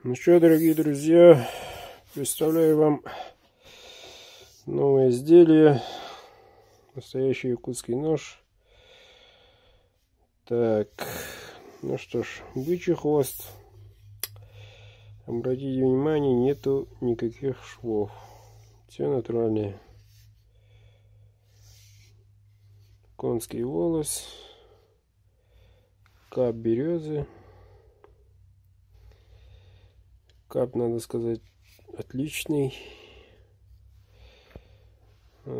Ну что, дорогие друзья, представляю вам новое изделие. Настоящий якутский нож. Так, ну что ж, бычий хвост. Обратите внимание, нету никаких швов. Все натуральное. Конский волос. Кап березы. Кап, надо сказать, отличный.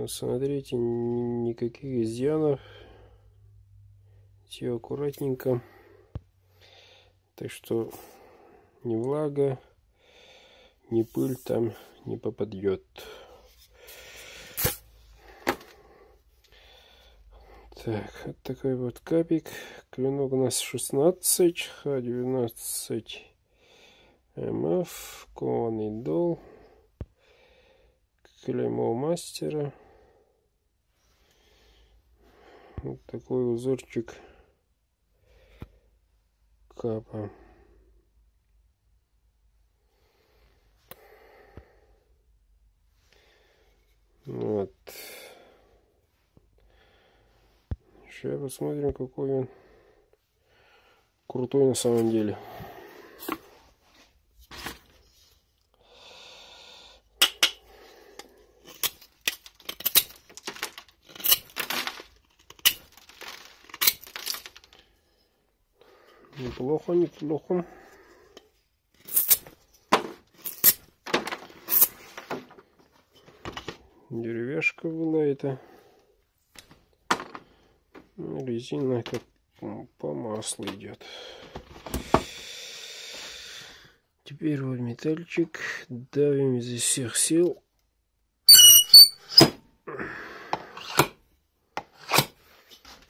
Смотрите, никаких изъянов. Все аккуратненько. Так что ни влага, ни пыль там не попадет. Так, вот такой вот капик. Клинок у нас 16, Х-19 МФ, кованый дол, клеймо мастера. Вот такой узорчик капа. Вот. Сейчас посмотрим, какой он крутой на самом деле. Неплохо, неплохо. Деревяшка была это. Резина как по маслу идет. Теперь вот метальчик. Давим изо всех сил.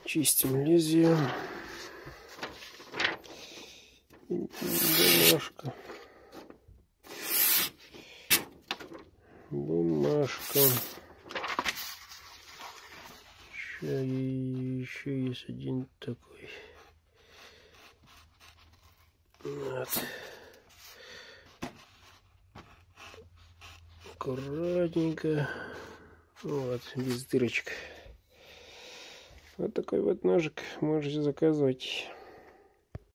Чистим лезвие. Бумажка. Бумажка. Еще есть один такой. Вот. Аккуратненько. Вот, без дырочек. Вот такой вот ножик можете заказывать.